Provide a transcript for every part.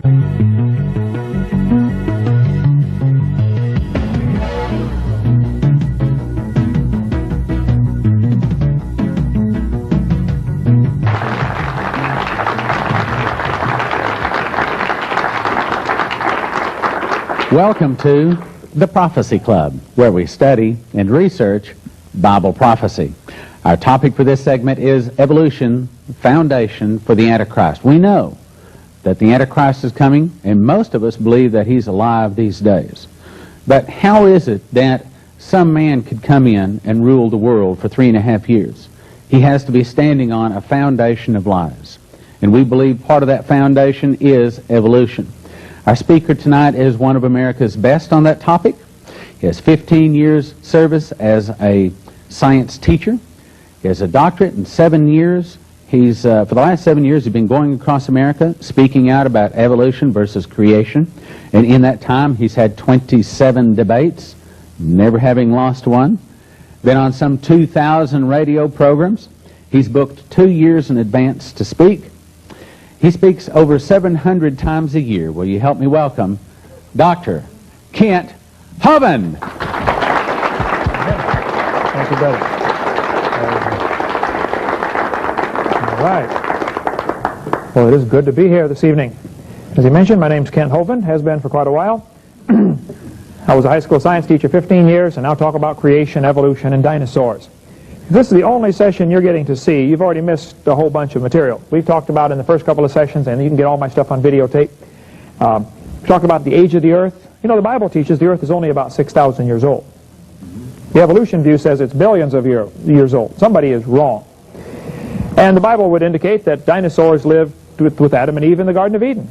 Welcome to the Prophecy Club, where we study and research Bible prophecy. Our topic for this segment is evolution, foundation for the Antichrist. We know that the Antichrist is coming, and most of us believe that he's alive these days. But how is it that some man could come in and rule the world for 3.5 years? He has to be standing on a foundation of lies. And we believe part of that foundation is evolution. Our speaker tonight is one of America's best on that topic. He has 15 years service as a science teacher. He has a doctorate in 7 years. He's for the last 7 years, he's been going across America speaking out about evolution versus creation. And in that time, he's had 27 debates, never having lost one. Been on some 2,000 radio programs. He's booked 2 years in advance to speak. He speaks over 700 times a year. Will you help me welcome Dr. Kent Hovind? Thank you, brother. All right. Well, it is good to be here this evening. As you mentioned, my name's Kent Hovind, has been for quite a while. I was a high school science teacher 15 years, and now talk about creation, evolution, and dinosaurs. If this is the only session you're getting to see, you've already missed a whole bunch of material. We've talked about in the first couple of sessions, and you can get all my stuff on videotape. We talked about the age of the earth. You know, the Bible teaches the earth is only about 6,000 years old. The evolution view says it's billions of years old. Somebody is wrong. And the Bible would indicate that dinosaurs lived with Adam and Eve in the Garden of Eden.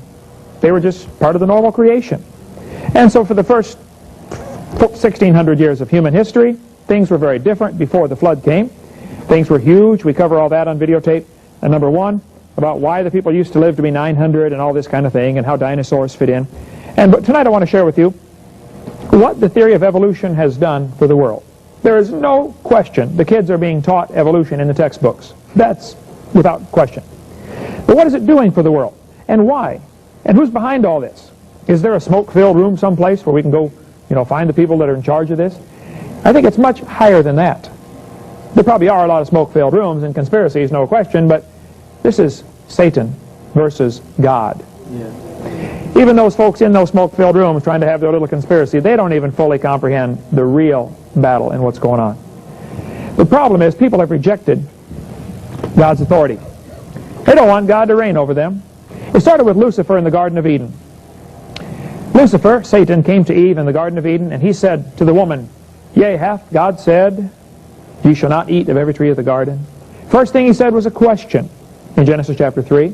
They were just part of the normal creation. And so for the first 1,600 years of human history, things were very different before the flood came. Things were huge. We cover all that on videotape. And number one, about why the people used to live to be 900 and all this kind of thing, and how dinosaurs fit in. But tonight I want to share with you what the theory of evolution has done for the world. There is no question the kids are being taught evolution in the textbooks. That's without question. But what is it doing for the world? And why? And who's behind all this? Is there a smoke-filled room someplace where we can go, find the people that are in charge of this? I think it's much higher than that. There probably are a lot of smoke-filled rooms and conspiracies, no question, but this is Satan versus God. Yeah. Even those folks in those smoke-filled rooms trying to have their little conspiracy, they don't even fully comprehend the real battle and what's going on. The problem is people have rejected God's authority. They don't want God to reign over them. It started with Lucifer in the Garden of Eden. Lucifer, Satan, came to Eve in the Garden of Eden, and he said to the woman, "Yea, hath God said, ye shall not eat of every tree of the garden?" First thing he said was a question in Genesis chapter 3.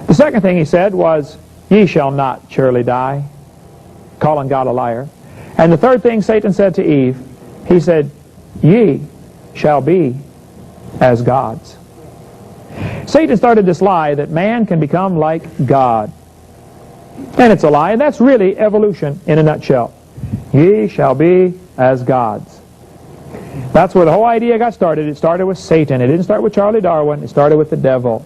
The second thing he said was, "Ye shall not surely die," calling God a liar. And the third thing Satan said to Eve, he said, "Ye shall be as gods." Satan started this lie that man can become like God. And it's a lie, and that's really evolution in a nutshell. Ye shall be as gods. That's where the whole idea got started. It started with Satan. It didn't start with Charlie Darwin. It started with the devil.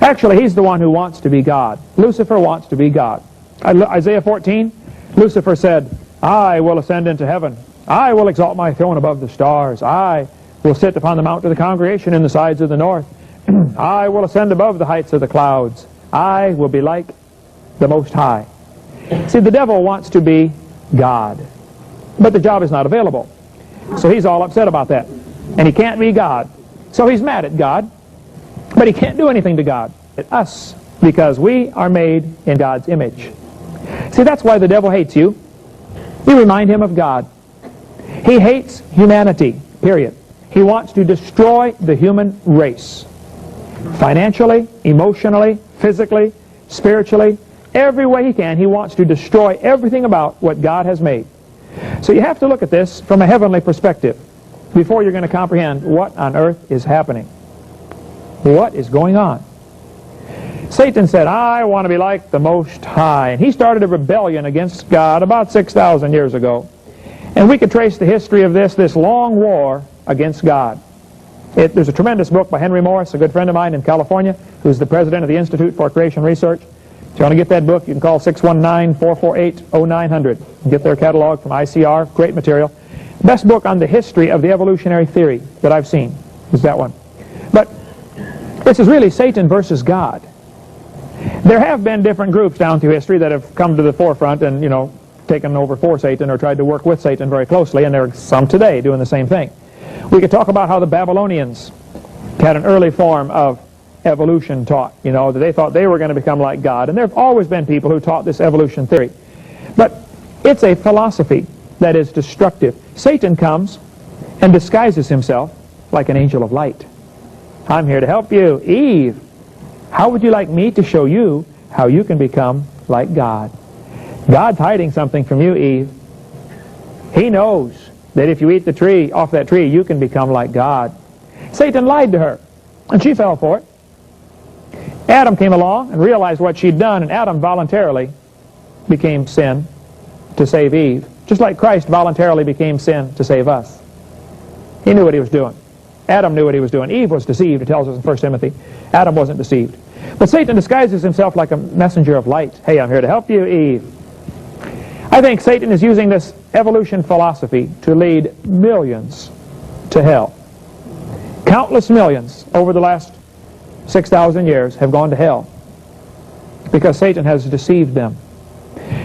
Actually, he's the one who wants to be God. Lucifer wants to be God. Isaiah 14, Lucifer said, "I will ascend into heaven. I will exalt my throne above the stars. I will sit upon the mount of the congregation in the sides of the north. I will ascend above the heights of the clouds. I will be like the Most High." See, the devil wants to be God. But the job is not available. So he's all upset about that. And he can't be God. So he's mad at God. But he can't do anything to God. At us. Because we are made in God's image. See, that's why the devil hates you. You remind him of God. He hates humanity, period. He wants to destroy the human race. Financially, emotionally, physically, spiritually, every way he can, he wants to destroy everything about what God has made. So you have to look at this from a heavenly perspective before you're going to comprehend what on earth is happening. What is going on? Satan said, "I want to be like the Most High." And he started a rebellion against God about 6,000 years ago. And we could trace the history of this long war against God. There's a tremendous book by Henry Morris, a good friend of mine in California, who's the president of the Institute for Creation Research. you want to get that book, you can call 619-448-0900 and get their catalog from ICR. Great material. Best book on the history of the evolutionary theory that I've seen is that one. But this is really Satan versus God. There have been different groups down through history that have come to the forefront and, taken over for Satan or tried to work with Satan very closely, and there are some today doing the same thing. We could talk about how the Babylonians had an early form of evolution taught, that they thought they were going to become like God. And there have always been people who taught this evolution theory. But it's a philosophy that is destructive. Satan comes and disguises himself like an angel of light. I'm here to help you. Eve, how would you like me to show you how you can become like God? God's hiding something from you, Eve. He knows that if you eat off that tree, you can become like God. Satan lied to her, and she fell for it. Adam came along and realized what she'd done, and Adam voluntarily became sin to save Eve, just like Christ voluntarily became sin to save us. He knew what he was doing. Adam knew what he was doing. Eve was deceived, it tells us in 1 Timothy. Adam wasn't deceived. But Satan disguises himself like a messenger of light. Hey, I'm here to help you, Eve. I think Satan is using this evolution philosophy to lead millions to hell. Countless millions over the last 6,000 years have gone to hell because Satan has deceived them.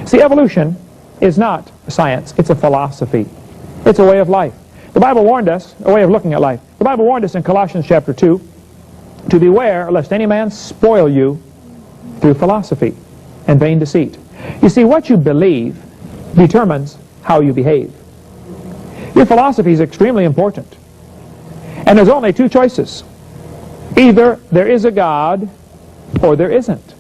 See, evolution is not science. It's a philosophy. It's a way of life. The Bible warned us, a way of looking at life. The Bible warned us in Colossians chapter 2 to beware lest any man spoil you through philosophy and vain deceit. You see, what you believe determines how you behave. Your philosophy is extremely important. And there's only two choices. Either there is a God or there isn't.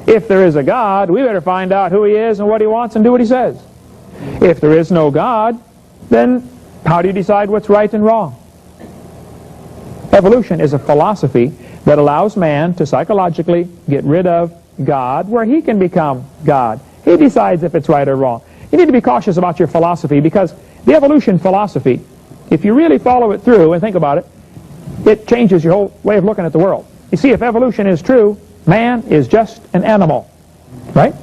If there is a God, we better find out who he is and what he wants and do what he says. If there is no God, then how do you decide what's right and wrong? Evolution is a philosophy that allows man to psychologically get rid of God where he can become God. He decides if it's right or wrong. You need to be cautious about your philosophy because the evolution philosophy, if you really follow it through and think about it, it changes your whole way of looking at the world. You see, if evolution is true, man is just an animal, right?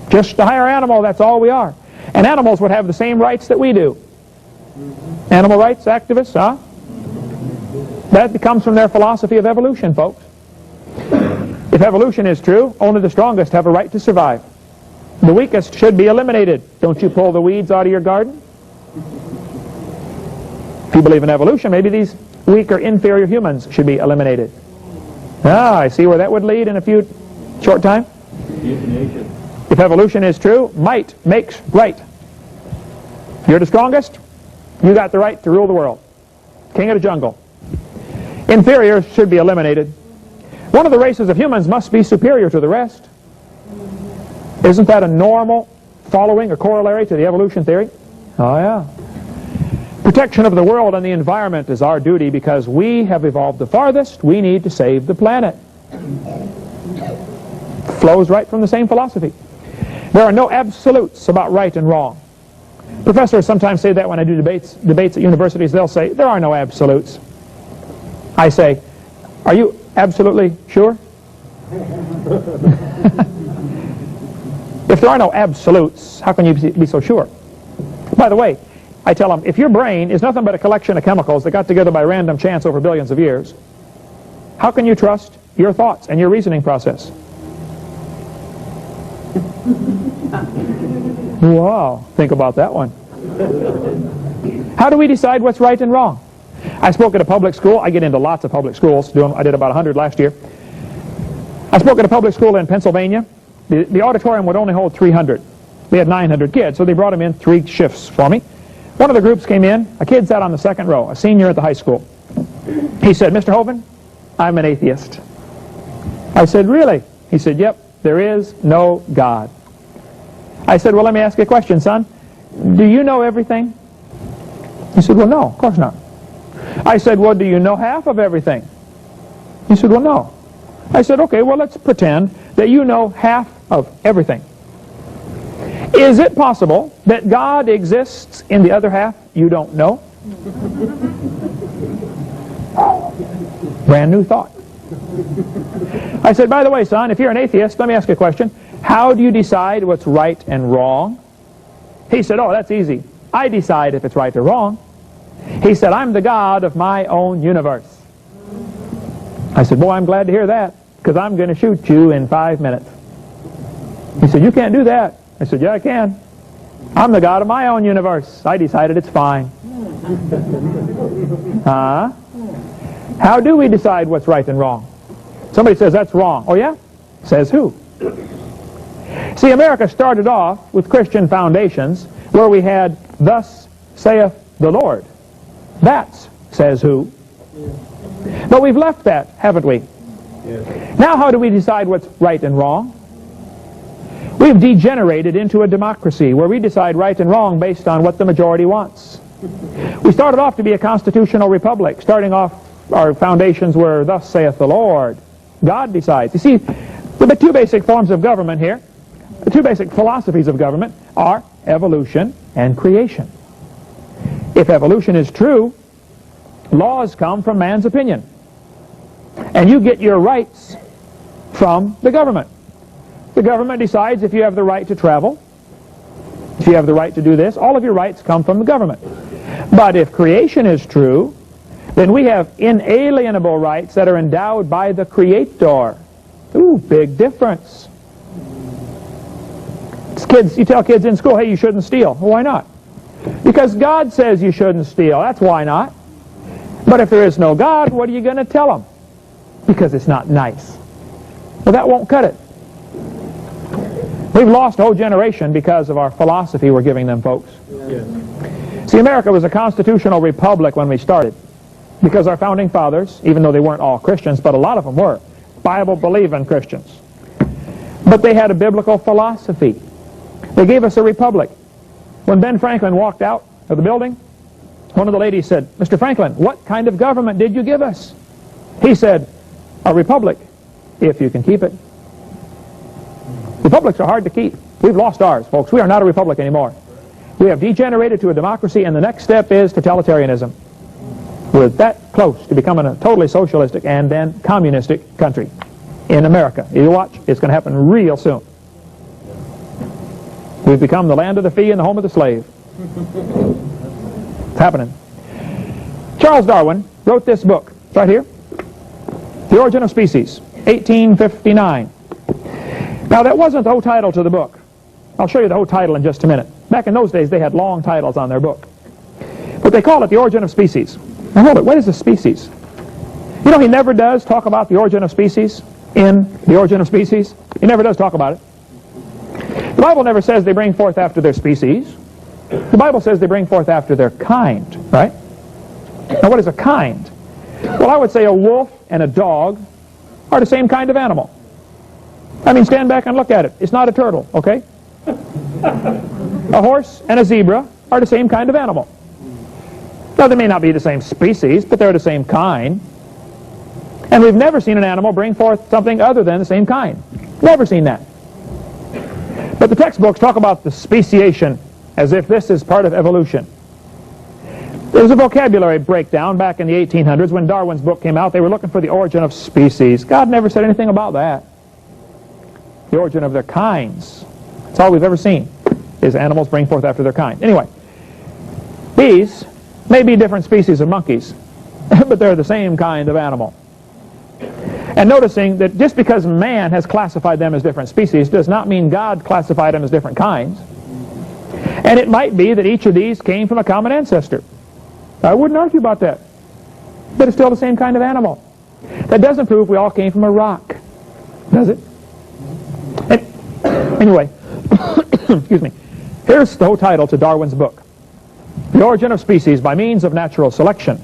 Just a higher animal, that's all we are. And animals would have the same rights that we do. Animal rights activists, huh? That comes from their philosophy of evolution, folks. If evolution is true, only the strongest have a right to survive. The weakest should be eliminated. Don't you pull the weeds out of your garden? If you believe in evolution, maybe these weaker, inferior humans should be eliminated. I see where that would lead in a short time. If evolution is true, might makes right. You're the strongest, you got the right to rule the world. King of the jungle. Inferiors should be eliminated. One of the races of humans must be superior to the rest. Isn't that a normal following or corollary to the evolution theory? Oh yeah. Protection of the world and the environment is our duty because we have evolved the farthest. We need to save the planet. Flows right from the same philosophy. There are no absolutes about right and wrong. Professors sometimes say that when I do debates at universities. They'll say, there are no absolutes. I say, are you absolutely sure? If there are no absolutes, how can you be so sure? By the way, I tell them, if your brain is nothing but a collection of chemicals that got together by random chance over billions of years, how can you trust your thoughts and your reasoning process? Wow, think about that one. How do we decide what's right and wrong? I spoke at a public school. I get into lots of public schools. I did about 100 last year. I spoke at a public school in Pennsylvania. The auditorium would only hold 300. We had 900 kids, so they brought them in 3 shifts for me. One of the groups came in. A kid sat on the second row, a senior at the high school. He said, Mr. Hovind, I'm an atheist. I said, really? He said, yep, there is no God. I said, well, let me ask you a question, son. Do you know everything? He said, well, no, of course not. I said, well, do you know half of everything? He said, well, no. I said, okay, well, let's pretend that you know half of everything. Is it possible that God exists in the other half you don't know? Brand new thought. I said, by the way, son, if you're an atheist, let me ask you a question. How do you decide what's right and wrong? He said, oh, that's easy. I decide if it's right or wrong. He said, I'm the God of my own universe. I said, boy, I'm glad to hear that, because I'm going to shoot you in 5 minutes. He said, you can't do that. I said, yeah, I can. I'm the God of my own universe. I decided it's fine. How do we decide what's right and wrong? Somebody says, that's wrong. Oh, yeah? Says who? See, America started off with Christian foundations where we had, thus saith the Lord. That's says who. But we've left that, haven't we? Yes. Now how do we decide what's right and wrong? We've degenerated into a democracy where we decide right and wrong based on what the majority wants. We started off to be a constitutional republic. Starting off, our foundations were, thus saith the Lord. God decides. You see, the two basic forms of government here, the two basic philosophies of government are evolution and creation. If evolution is true, laws come from man's opinion. And you get your rights from the government. The government decides if you have the right to travel, if you have the right to do this. All of your rights come from the government. But if creation is true, then we have inalienable rights that are endowed by the Creator. Ooh, big difference. It's kids, you tell kids in school, hey, you shouldn't steal. Well, why not? Because God says you shouldn't steal. That's why not. But if there is no God, what are you going to tell them? Because it's not nice. Well, that won't cut it. We've lost a whole generation because of our philosophy we're giving them, folks. Yes. See, America was a constitutional republic when we started. Because our founding fathers, even though they weren't all Christians, but a lot of them were, Bible-believing Christians. But they had a biblical philosophy. They gave us a republic. When Ben Franklin walked out of the building, one of the ladies said, Mr. Franklin, what kind of government did you give us? He said, a republic, if you can keep it. Republics are hard to keep. We've lost ours, folks. We are not a republic anymore. We have degenerated to a democracy, and the next step is totalitarianism. We're that close to becoming a totally socialistic and then communistic country in America. You watch, it's going to happen real soon. We've become the land of the free and the home of the slave. It's happening. Charles Darwin wrote this book. It's right here. The Origin of Species, 1859. Now, that wasn't the whole title to the book. I'll show you the whole title in just a minute. Back in those days, they had long titles on their book. But they call it The Origin of Species. Now, hold it. What is a species? You know, he never does talk about the origin of species in The Origin of Species. He never does talk about it. The Bible never says they bring forth after their species. The Bible says they bring forth after their kind, right? Now, what is a kind? Well, I would say a wolf and a dog are the same kind of animal. I mean, stand back and look at it. It's not a turtle, okay? A horse and a zebra are the same kind of animal. Now, they may not be the same species, but they're the same kind. And we've never seen an animal bring forth something other than the same kind. Never seen that. But the textbooks talk about the speciation as if this is part of evolution. There was a vocabulary breakdown back in the 1800s when Darwin's book came out. They were looking for the origin of species. God never said anything about that. The origin of their kinds. That's all we've ever seen, is animals bring forth after their kind. Anyway, these may be different species of monkeys, but they're the same kind of animal. And noticing that just because man has classified them as different species does not mean God classified them as different kinds. And it might be that each of these came from a common ancestor. I wouldn't argue about that. But it's still the same kind of animal. That doesn't prove we all came from a rock, does it? Anyway, excuse me. Here's the whole title to Darwin's book. The Origin of Species by Means of Natural Selection,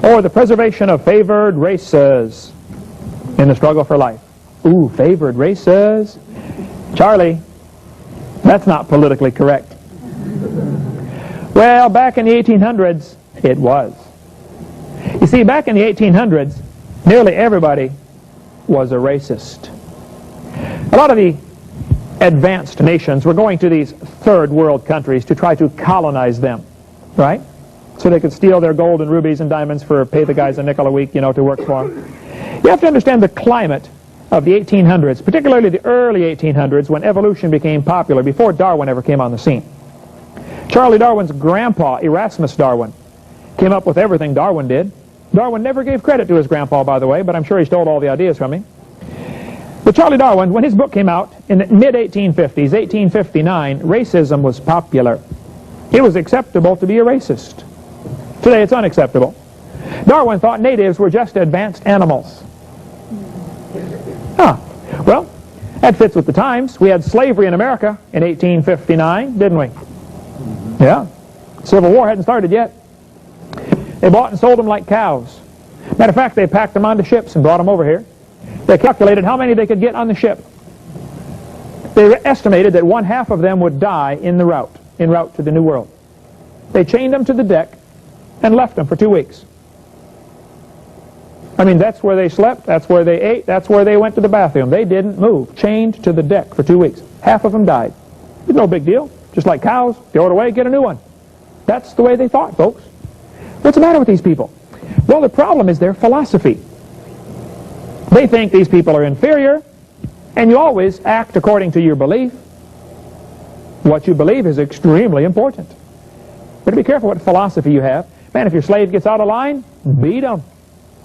or the Preservation of Favored Races in the Struggle for Life. Ooh, favored races? Charlie, that's not politically correct. Well, back in the 1800s, it was. You see, back in the 1800s, nearly everybody was a racist. A lot of the advanced nations were going to these third world countries to try to colonize them, right? So they could steal their gold and rubies and diamonds for pay the guys a nickel a week, you know, to work for them. You have to understand the climate of the 1800s, particularly the early 1800s, when evolution became popular, before Darwin ever came on the scene. Charlie Darwin's grandpa, Erasmus Darwin, came up with everything Darwin did. Darwin never gave credit to his grandpa, by the way, but I'm sure he stole all the ideas from him. But Charlie Darwin, when his book came out in the mid-1850s, 1859, racism was popular. It was acceptable to be a racist. Today it's unacceptable. Darwin thought natives were just advanced animals. Well, that fits with the times. We had slavery in America in 1859, didn't we? Yeah. Civil War hadn't started yet. They bought and sold them like cows. Matter of fact, they packed them onto ships and brought them over here. They calculated how many they could get on the ship. They estimated that 1/2 of them would die en route to the New World. They chained them to the deck and left them for 2 weeks. I mean, that's where they slept, that's where they ate, that's where they went to the bathroom. They didn't move, chained to the deck for 2 weeks. 1/2 of them died. It's no big deal. Just like cows, throw it away, get a new one. That's the way they thought, folks. What's the matter with these people? Well, the problem is their philosophy. They think these people are inferior, and you always act according to your belief. What you believe is extremely important. But be careful what philosophy you have. Man, if your slave gets out of line, beat him.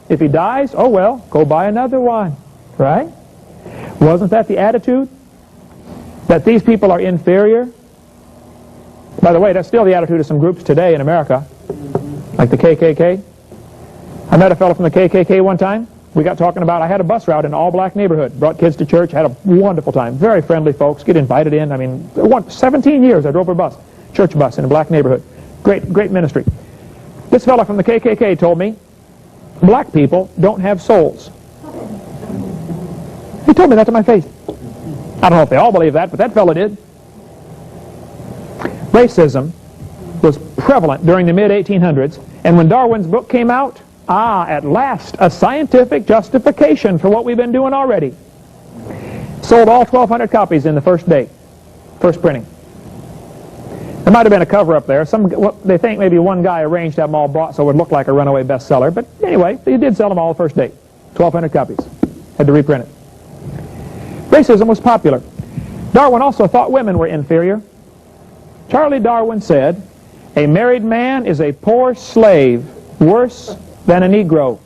If he dies, oh well, go buy another one, right? Wasn't that the attitude? That these people are inferior? By the way, that's still the attitude of some groups today in America, like the KKK. I met a fellow from the KKK one time. We got talking about, I had a bus route in an all-black neighborhood, brought kids to church, had a wonderful time. Very friendly folks, get invited in. I mean, 17 years I drove a bus, church bus in a black neighborhood. Great ministry. This fellow from the KKK told me, black people don't have souls. He told me that to my face. I don't know if they all believe that, but that fellow did. Racism was prevalent during the mid-1800s, and when Darwin's book came out, at last, a scientific justification for what we've been doing already. Sold all 1,200 copies in the first day, first printing. There might have been a cover up there. They think maybe one guy arranged to have them all bought so it would look like a runaway bestseller. But anyway, they did sell them all the first day. 1,200 copies. Had to reprint it. Racism was popular. Darwin also thought women were inferior. Charlie Darwin said, "A married man is a poor slave, worse than a Negro."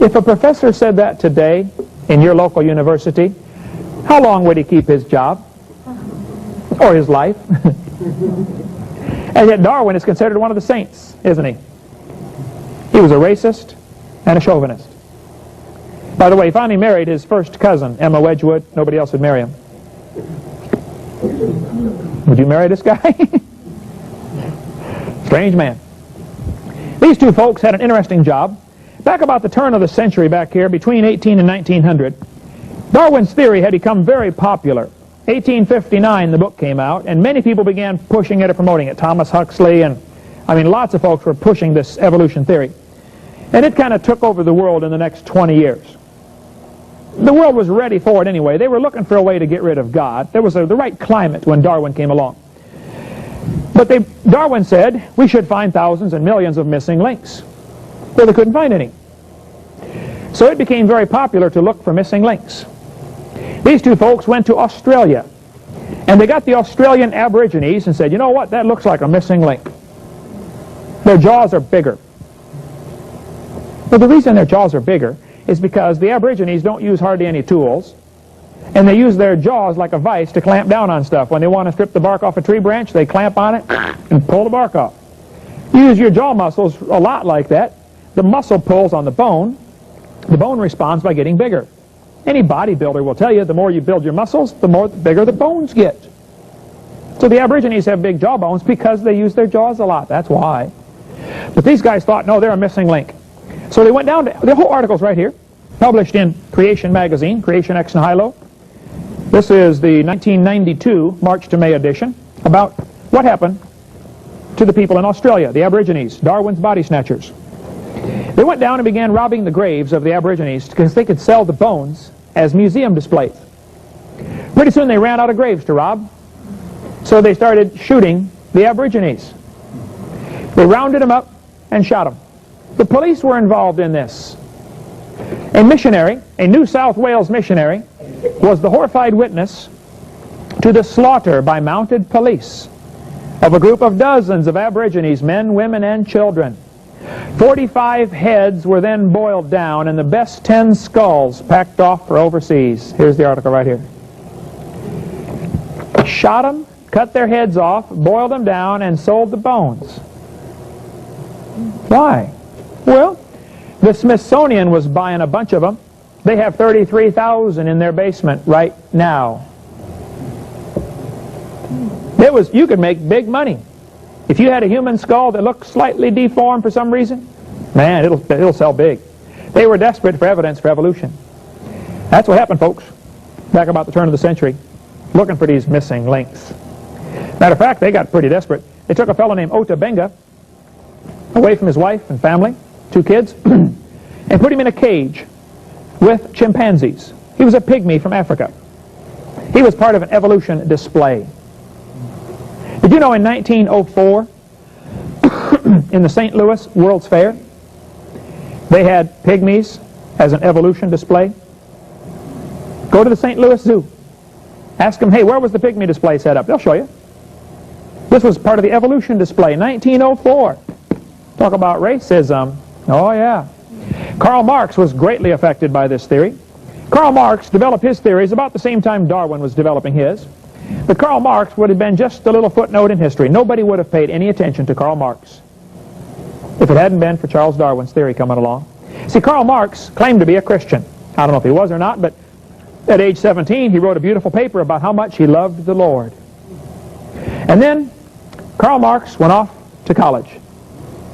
If a professor said that today in your local university, how long would he keep his job? Or his life? And yet Darwin is considered one of the saints, isn't he? He was a racist and a chauvinist. By the way, he finally married his first cousin, Emma Wedgwood. Nobody else would marry him. Would you marry this guy? Strange man. These two folks had an interesting job. Back about the turn of the century back here, between 18 and 1900, Darwin's theory had become very popular. 1859, the book came out, and many people began pushing it and promoting it. Thomas Huxley and, lots of folks were pushing this evolution theory. And it kind of took over the world in the next 20 years. The world was ready for it anyway. They were looking for a way to get rid of God. There was the right climate when Darwin came along. But Darwin said we should find thousands and millions of missing links. Well, they couldn't find any. So it became very popular to look for missing links. These two folks went to Australia, and they got the Australian Aborigines and said, you know what, that looks like a missing link. Their jaws are bigger. Well, the reason their jaws are bigger is because the Aborigines don't use hardly any tools, and they use their jaws like a vise to clamp down on stuff. When they want to strip the bark off a tree branch, they clamp on it and pull the bark off. You use your jaw muscles a lot like that. The muscle pulls on the bone responds by getting bigger. Any bodybuilder will tell you the more you build your muscles, the bigger the bones get. So the Aborigines have big jaw bones because they use their jaws a lot. That's why. But these guys thought, no, they're a missing link. So they went down to, the whole article's right here, published in Creation magazine, Creation Ex Nihilo. This is the 1992 March to May edition about what happened to the people in Australia, the Aborigines, Darwin's body snatchers. They went down and began robbing the graves of the Aborigines because they could sell the bones as museum displays. Pretty soon they ran out of graves to rob, so they started shooting the Aborigines. They rounded them up and shot them. The police were involved in this. A missionary, a New South Wales missionary, was the horrified witness to the slaughter by mounted police of a group of dozens of Aborigines, men, women, and children. 45 heads were then boiled down and the best 10 skulls packed off for overseas. Here's the article right here. Shot them, cut their heads off, boiled them down, and sold the bones. Why? Well, the Smithsonian was buying a bunch of them. They have 33,000 in their basement right now. You could make big money. If you had a human skull that looked slightly deformed for some reason, man, it'll sell big. They were desperate for evidence for evolution. That's what happened, folks, back about the turn of the century, looking for these missing links. Matter of fact, they got pretty desperate. They took a fellow named Ota Benga away from his wife and family, 2 kids, and put him in a cage with chimpanzees. He was a pygmy from Africa. He was part of an evolution display. Did you know in 1904, in the St. Louis World's Fair, they had pygmies as an evolution display? Go to the St. Louis Zoo. Ask them, hey, where was the pygmy display set up? They'll show you. This was part of the evolution display, 1904. Talk about racism. Oh, yeah. Karl Marx was greatly affected by this theory. Karl Marx developed his theories about the same time Darwin was developing his. But Karl Marx would have been just a little footnote in history. Nobody would have paid any attention to Karl Marx if it hadn't been for Charles Darwin's theory coming along. See, Karl Marx claimed to be a Christian. I don't know if he was or not, but at age 17, he wrote a beautiful paper about how much he loved the Lord. And then Karl Marx went off to college.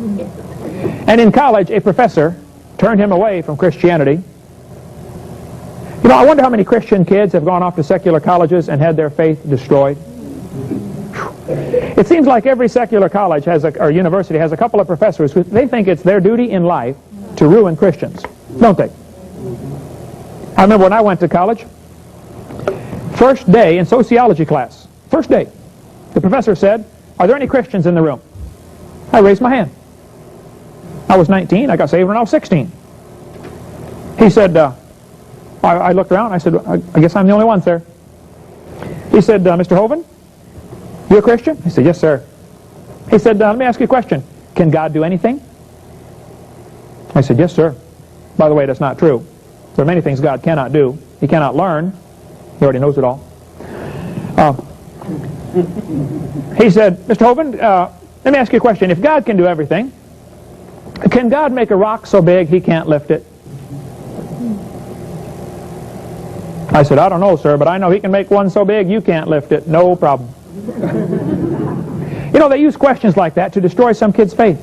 And in college, a professor turned him away from Christianity. You know, I wonder how many Christian kids have gone off to secular colleges and had their faith destroyed. It seems like every secular college or university has a couple of professors who they think it's their duty in life to ruin Christians, don't they? I remember when I went to college, first day in sociology class, first day, the professor said, are there any Christians in the room? I raised my hand. I was 19, I got saved when I was 16. He said, I looked around, I said, I guess I'm the only one, sir. He said, Mr. Hovind, you a Christian? I said, yes, sir. He said, let me ask you a question. Can God do anything? I said, yes, sir. By the way, that's not true. There are many things God cannot do. He cannot learn. He already knows it all. He said, Mr. Hovind, let me ask you a question. If God can do everything, can God make a rock so big he can't lift it? I said, I don't know, sir, but I know he can make one so big you can't lift it. No problem. You know, they use questions like that to destroy some kid's faith.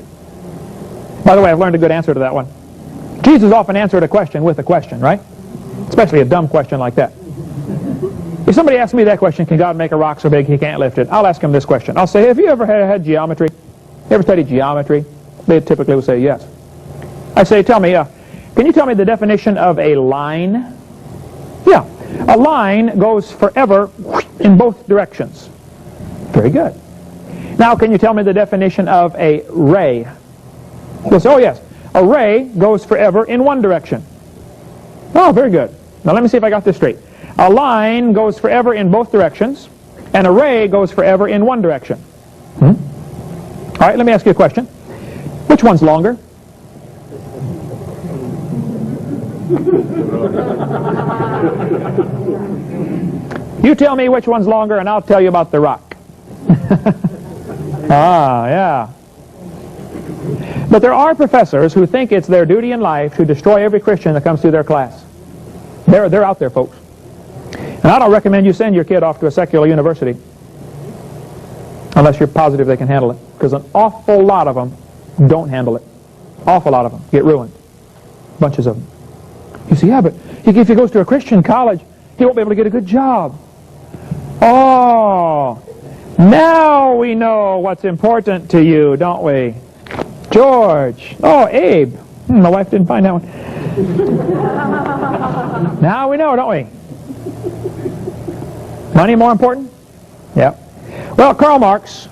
By the way, I've learned a good answer to that one. Jesus often answered a question with a question, right? Especially a dumb question like that. If somebody asks me that question, can God make a rock so big he can't lift it? I'll ask him this question. I'll say, have you ever had geometry? You ever studied geometry? They typically will say yes. I say, tell me, can you tell me the definition of a line? Yeah. A line goes forever in both directions. Very good. Now, can you tell me the definition of a ray? We'll say, oh, yes. A ray goes forever in one direction. Oh, very good. Now, let me see if I got this straight. A line goes forever in both directions, and a ray goes forever in one direction. All right, let me ask you a question. Which one's longer? You tell me which one's longer, and I'll tell you about the rock. Ah, yeah. But there are professors who think it's their duty in life to destroy every Christian that comes through their class. They're out there, folks. And I don't recommend you send your kid off to a secular university unless you're positive they can handle it, because an awful lot of them don't handle it. Awful lot of them get ruined. Bunches of them. You say, yeah, but if he goes to a Christian college, he won't be able to get a good job. Oh, now we know what's important to you, don't we? George. Oh, Abe. My wife didn't find that one. Now we know, don't we? Money more important? Yeah. Well, Karl Marx